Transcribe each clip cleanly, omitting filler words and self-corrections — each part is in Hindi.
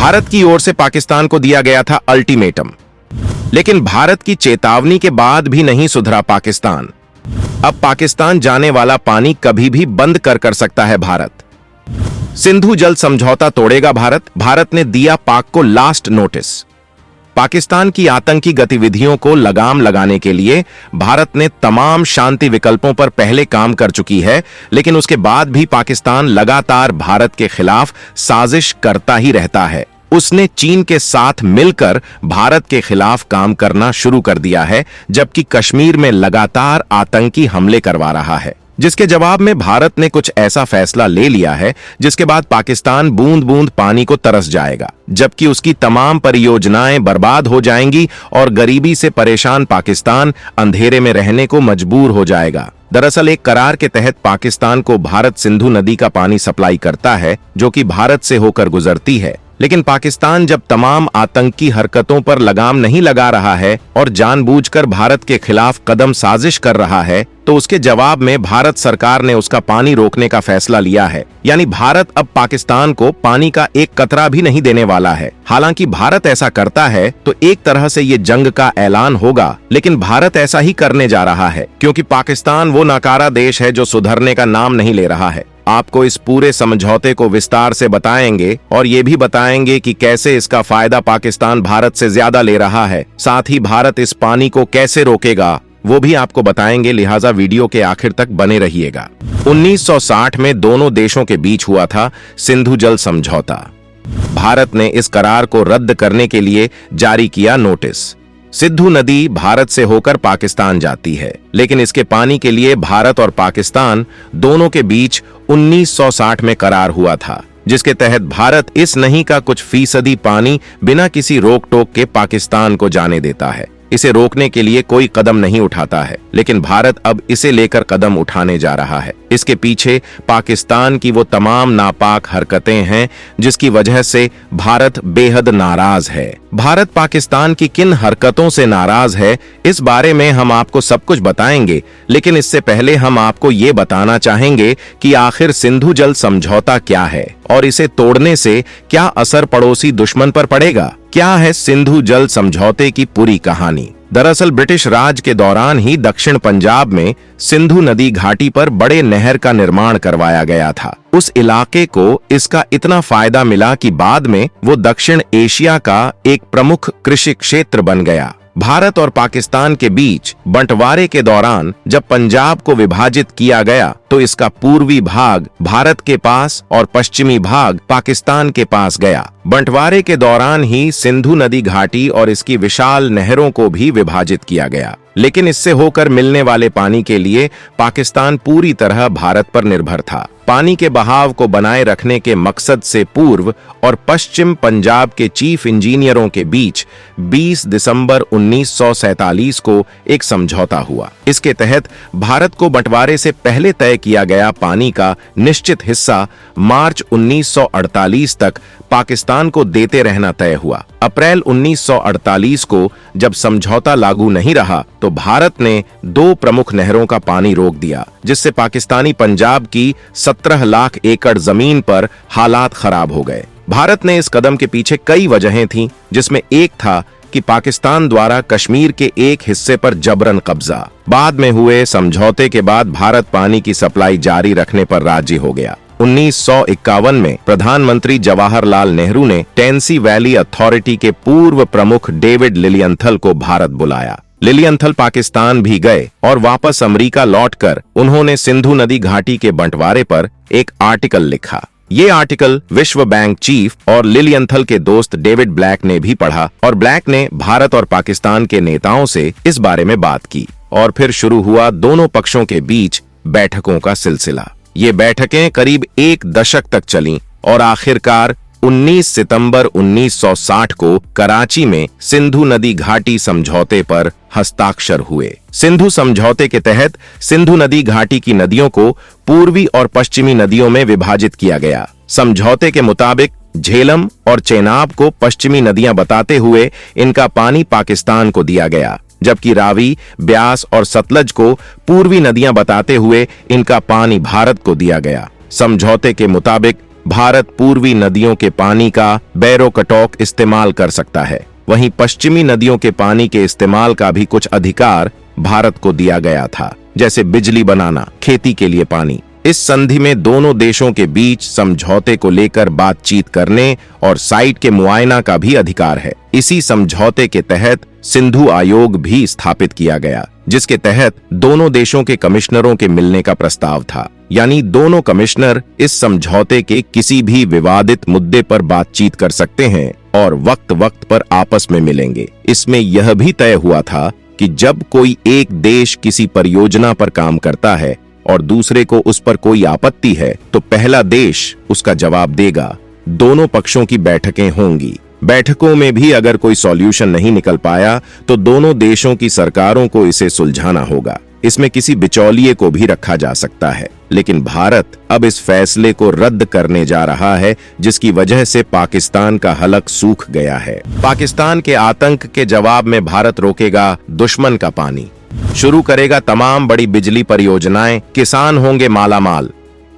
भारत की ओर से पाकिस्तान को दिया गया था अल्टीमेटम, लेकिन भारत की चेतावनी के बाद भी नहीं सुधरा पाकिस्तान। अब पाकिस्तान जाने वाला पानी कभी भी बंद कर सकता है भारत। सिंधु जल समझौता तोड़ेगा भारत। भारत ने दिया पाक को लास्ट नोटिस। पाकिस्तान की आतंकी गतिविधियों को लगाम लगाने के लिए भारत ने तमाम शांति विकल्पों पर पहले काम कर चुकी है, लेकिन उसके बाद भी पाकिस्तान लगातार भारत के खिलाफ साजिश करता ही रहता है। उसने चीन के साथ मिलकर भारत के खिलाफ काम करना शुरू कर दिया है, जबकि कश्मीर में लगातार आतंकी हमले करवा रहा है, जिसके जवाब में भारत ने कुछ ऐसा फैसला ले लिया है जिसके बाद पाकिस्तान बूंद बूंद पानी को तरस जाएगा, जबकि उसकी तमाम परियोजनाएं बर्बाद हो जाएंगी और गरीबी से परेशान पाकिस्तान अंधेरे में रहने को मजबूर हो जाएगा। दरअसल एक करार के तहत पाकिस्तान को भारत सिंधु नदी का पानी सप्लाई करता है, जो कि भारत से होकर गुजरती है। लेकिन पाकिस्तान जब तमाम आतंकी हरकतों पर लगाम नहीं लगा रहा है और जानबूझकर भारत के खिलाफ कदम साजिश कर रहा है, तो उसके जवाब में भारत सरकार ने उसका पानी रोकने का फैसला लिया है। यानी भारत अब पाकिस्तान को पानी का एक कतरा भी नहीं देने वाला है। हालांकि भारत ऐसा करता है तो एक तरह से ये जंग का ऐलान होगा, लेकिन भारत ऐसा ही करने जा रहा है क्योंकि पाकिस्तान वो नाकारा देश है जो सुधरने का नाम नहीं ले रहा है। आपको इस पूरे समझौते को विस्तार से बताएंगे और ये भी बताएंगे कि कैसे इसका फायदा पाकिस्तान भारत से ज्यादा ले रहा है। साथ ही भारत इस पानी को कैसे रोकेगा वो भी आपको बताएंगे, लिहाजा वीडियो के आखिर तक बने रहिएगा। 1960 में दोनों देशों के बीच हुआ था सिंधु जल समझौता। भारत ने इस करार को रद्द करने के लिए जारी किया नोटिस। सिंधु नदी भारत से होकर पाकिस्तान जाती है, लेकिन इसके पानी के लिए भारत और पाकिस्तान दोनों के बीच 1960 में करार हुआ था, जिसके तहत भारत इस नदी का कुछ फीसदी पानी बिना किसी रोक टोक के पाकिस्तान को जाने देता है। इसे रोकने के लिए कोई कदम नहीं उठाता है, लेकिन भारत अब इसे लेकर कदम उठाने जा रहा है। इसके पीछे पाकिस्तान की वो तमाम नापाक हरकतें हैं जिसकी वजह से भारत बेहद नाराज है। भारत पाकिस्तान की किन हरकतों से नाराज है, इस बारे में हम आपको सब कुछ बताएंगे, लेकिन इससे पहले हम आपको ये बताना चाहेंगे कि आखिर सिंधु जल समझौता क्या है और इसे तोड़ने से क्या असर पड़ोसी दुश्मन पर पड़ेगा। क्या है सिंधु जल समझौते की पूरी कहानी। दरअसल ब्रिटिश राज के दौरान ही दक्षिण पंजाब में सिंधु नदी घाटी पर बड़े नहर का निर्माण करवाया गया था। उस इलाके को इसका इतना फायदा मिला कि बाद में वो दक्षिण एशिया का एक प्रमुख कृषि क्षेत्र बन गया। भारत और पाकिस्तान के बीच बंटवारे के दौरान जब पंजाब को विभाजित किया गया तो इसका पूर्वी भाग भारत के पास और पश्चिमी भाग पाकिस्तान के पास गया। बंटवारे के दौरान ही सिंधु नदी घाटी और इसकी विशाल नहरों को भी विभाजित किया गया, लेकिन इससे होकर मिलने वाले पानी के लिए पाकिस्तान पूरी तरह भारत पर निर्भर था। पानी के बहाव को बनाए रखने के मकसद से पूर्व और पश्चिम पंजाब के चीफ इंजीनियरों के बीच 20 दिसंबर 1947 को एक समझौता हुआ। इसके तहत भारत को बंटवारे से पहले तय किया गया पानी का निश्चित हिस्सा मार्च 1948 तक पाकिस्तान को देते रहना तय हुआ। अप्रैल 1948 को जब समझौता लागू नहीं रहा तो भारत ने दो प्रमुख नहरों का पानी रोक दिया, जिससे पाकिस्तानी पंजाब की 17 लाख एकड़ जमीन पर हालात खराब हो गए। भारत ने इस कदम के पीछे कई वजहें थीं, जिसमें एक था कि पाकिस्तान द्वारा कश्मीर के एक हिस्से पर जबरन कब्जा। बाद में हुए समझौते के बाद भारत पानी की सप्लाई जारी रखने पर राजी हो गया। 1951 में प्रधानमंत्री जवाहरलाल नेहरू ने टेंसी वैली अथॉरिटी के पूर्व प्रमुख डेविड लिलियंथल को भारत बुलाया। लिलियंथल पाकिस्तान भी गए और वापस अमेरिका लौटकर उन्होंने सिंधु नदी घाटी के बंटवारे पर एक आर्टिकल लिखा। ये आर्टिकल विश्व बैंक चीफ और लिलियंथल के दोस्त डेविड ब्लैक ने भी पढ़ा और ब्लैक ने भारत और पाकिस्तान के नेताओं से इस बारे में बात की और फिर शुरू हुआ दोनों पक्षों के बीच बैठकों का सिलसिला। ये बैठकें करीब एक दशक तक चलीं और आखिरकार 19 सितंबर 1960 को कराची में सिंधु नदी घाटी समझौते पर हस्ताक्षर हुए। सिंधु समझौते के तहत सिंधु नदी घाटी की नदियों को पूर्वी और पश्चिमी नदियों में विभाजित किया गया। समझौते के मुताबिक झेलम और चेनाब को पश्चिमी नदियां बताते हुए इनका पानी पाकिस्तान को दिया गया, जबकि रावी, ब्यास और सतलज को पूर्वी नदियां बताते हुए इनका पानी भारत को दिया गया। समझौते के मुताबिक भारत पूर्वी नदियों के पानी का बैरोकटॉक इस्तेमाल कर सकता है। वहीं पश्चिमी नदियों के पानी के इस्तेमाल का भी कुछ अधिकार भारत को दिया गया था, जैसे बिजली बनाना, खेती के लिए पानी। इस संधि में दोनों देशों के बीच समझौते को लेकर बातचीत करने और साइट के मुआयना का भी अधिकार है। इसी समझौते के तहत सिंधु आयोग भी स्थापित किया गया, जिसके तहत दोनों देशों के कमिश्नरों के मिलने का प्रस्ताव था। यानी दोनों कमिश्नर इस समझौते के किसी भी विवादित मुद्दे पर बातचीत कर सकते हैं और वक्त वक्त पर आपस में मिलेंगे। इसमें यह भी तय हुआ था कि जब कोई एक देश किसी परियोजना पर काम करता है और दूसरे को उस पर कोई आपत्ति है, तो पहला देश उसका जवाब देगा। दोनों पक्षों की बैठकें होंगी। बैठकों में भी अगर कोई सॉल्यूशन नहीं निकल पाया तो दोनों देशों की सरकारों को इसे सुलझाना होगा। इसमें किसी बिचौलिए को भी रखा जा सकता है। लेकिन भारत अब इस फैसले को रद्द करने जा रहा है, जिसकी वजह से पाकिस्तान का हलक सूख गया है। पाकिस्तान के आतंक के जवाब में भारत रोकेगा दुश्मन का पानी, शुरू करेगा तमाम बड़ी बिजली परियोजनाएं, किसान होंगे मालामाल।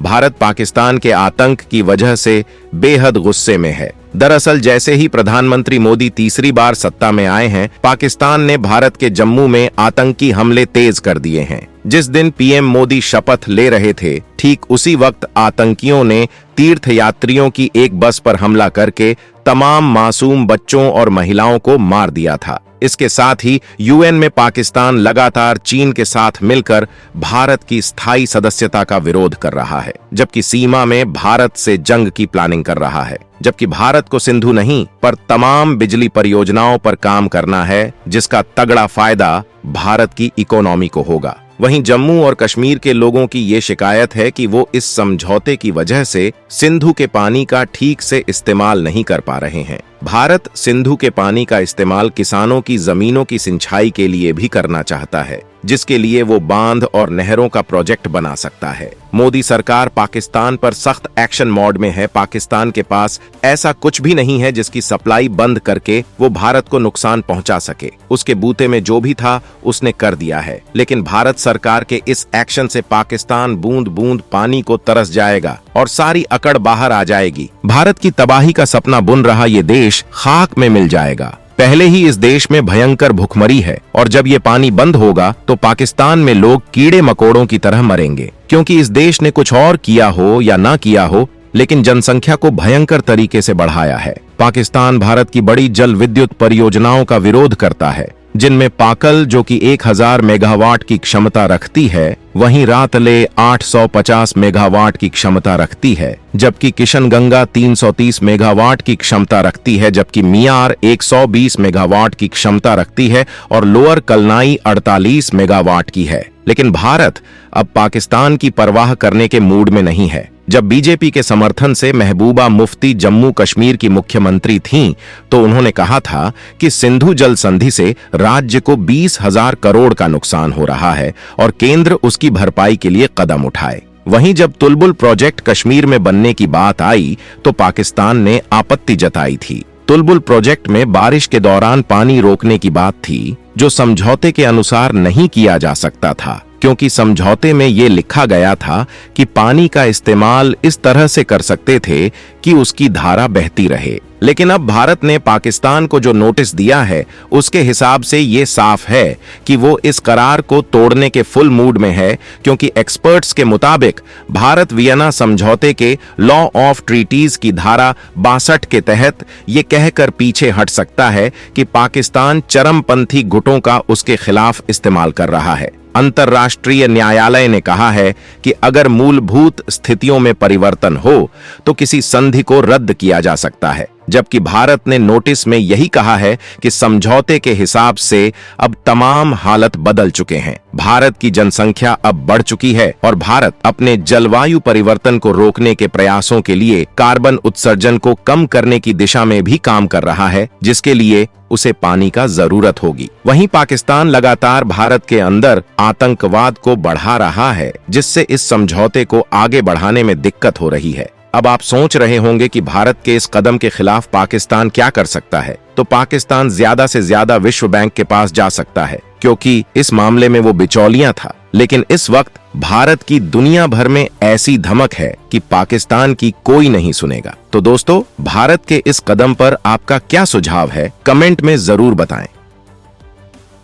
भारत पाकिस्तान के आतंक की वजह से बेहद गुस्से में है। दरअसल जैसे ही प्रधानमंत्री मोदी तीसरी बार सत्ता में आए हैं, पाकिस्तान ने भारत के जम्मू में आतंकी हमले तेज कर दिए हैं। जिस दिन पीएम मोदी शपथ ले रहे थे, ठीक उसी वक्त आतंकियों ने तीर्थयात्रियों की एक बस पर हमला करके तमाम मासूम बच्चों और महिलाओं को मार दिया था। इसके साथ ही यूएन में पाकिस्तान लगातार चीन के साथ मिलकर भारत की स्थायी सदस्यता का विरोध कर रहा है, जबकि सीमा में भारत से जंग की प्लानिंग कर रहा है। जबकि भारत को सिंधु नहीं पर तमाम बिजली परियोजनाओं पर काम करना है, जिसका तगड़ा फायदा भारत की इकोनॉमी को होगा। वहीं जम्मू और कश्मीर के लोगों की ये शिकायत है कि वो इस समझौते की वजह से सिंधु के पानी का ठीक से इस्तेमाल नहीं कर पा रहे हैं। भारत सिंधु के पानी का इस्तेमाल किसानों की जमीनों की सिंचाई के लिए भी करना चाहता है, जिसके लिए वो बांध और नहरों का प्रोजेक्ट बना सकता है। मोदी सरकार पाकिस्तान पर सख्त एक्शन मोड में है। पाकिस्तान के पास ऐसा कुछ भी नहीं है जिसकी सप्लाई बंद करके वो भारत को नुकसान पहुंचा सके। उसके बूते में जो भी था उसने कर दिया है। लेकिन भारत सरकार के इस एक्शन से पाकिस्तान बूंद बूंद पानी को तरस जाएगा और सारी अकड़ बाहर आ जाएगी। भारत की तबाही का सपना बुन रहा ये देश खाक में मिल जाएगा। पहले ही इस देश में भयंकर भुखमरी है और जब ये पानी बंद होगा तो पाकिस्तान में लोग कीड़े मकोड़ों की तरह मरेंगे, क्योंकि इस देश ने कुछ और किया हो या ना किया हो, लेकिन जनसंख्या को भयंकर तरीके से बढ़ाया है। पाकिस्तान भारत की बड़ी जल विद्युत परियोजनाओं का विरोध करता है, जिनमें पाकल जो कि 1000 मेगावाट की क्षमता रखती है, वहीं रातले 850 मेगावाट की क्षमता रखती है, जबकि किशनगंगा 330 मेगावाट की क्षमता रखती है, जबकि मियार 120 मेगावाट की क्षमता रखती है और लोअर कलनाई 48 मेगावाट की है। लेकिन भारत अब पाकिस्तान की परवाह करने के मूड में नहीं है। जब बीजेपी के समर्थन से महबूबा मुफ्ती जम्मू कश्मीर की मुख्यमंत्री थीं, तो उन्होंने कहा था कि सिंधु जल संधि से राज्य को 20,000 करोड़ का नुकसान हो रहा है और केंद्र उसकी भरपाई के लिए कदम उठाए। वहीं जब तुलबुल प्रोजेक्ट कश्मीर में बनने की बात आई तो पाकिस्तान ने आपत्ति जताई थी। तुलबुल प्रोजेक्ट में बारिश के दौरान पानी रोकने की बात थी, जो समझौते के अनुसार नहीं किया जा सकता था, क्योंकि समझौते में ये लिखा गया था कि पानी का इस्तेमाल इस तरह से कर सकते थे कि उसकी धारा बहती रहे। लेकिन अब भारत ने पाकिस्तान को जो नोटिस दिया है, उसके हिसाब से ये साफ है कि वो इस करार को तोड़ने के फुल मूड में है, क्योंकि एक्सपर्ट्स के मुताबिक भारत वियना समझौते के लॉ ऑफ ट्रीटीज की धारा 62 के तहत ये कहकर पीछे हट सकता है कि पाकिस्तान चरमपंथी गुटों का उसके खिलाफ इस्तेमाल कर रहा है। अंतर्राष्ट्रीय न्यायालय ने कहा है कि अगर मूलभूत स्थितियों में परिवर्तन हो तो किसी संधि को रद्द किया जा सकता है, जबकि भारत ने नोटिस में यही कहा है कि समझौते के हिसाब से अब तमाम हालत बदल चुके हैं। भारत की जनसंख्या अब बढ़ चुकी है और भारत अपने जलवायु परिवर्तन को रोकने के प्रयासों के लिए कार्बन उत्सर्जन को कम करने की दिशा में भी काम कर रहा है, जिसके लिए उसे पानी का जरूरत होगी। वहीं पाकिस्तान लगातार भारत के अंदर आतंकवाद को बढ़ा रहा है, जिससे इस समझौते को आगे बढ़ाने में दिक्कत हो रही है। अब आप सोच रहे होंगे कि भारत के इस कदम के खिलाफ पाकिस्तान क्या कर सकता है। तो पाकिस्तान ज्यादा से ज्यादा विश्व बैंक के पास जा सकता है, क्योंकि इस मामले में वो बिचौलिया था। लेकिन इस वक्त भारत की दुनिया भर में ऐसी धमक है कि पाकिस्तान की कोई नहीं सुनेगा। तो दोस्तों, भारत के इस कदम पर आपका क्या सुझाव है, कमेंट में जरूर बताएं।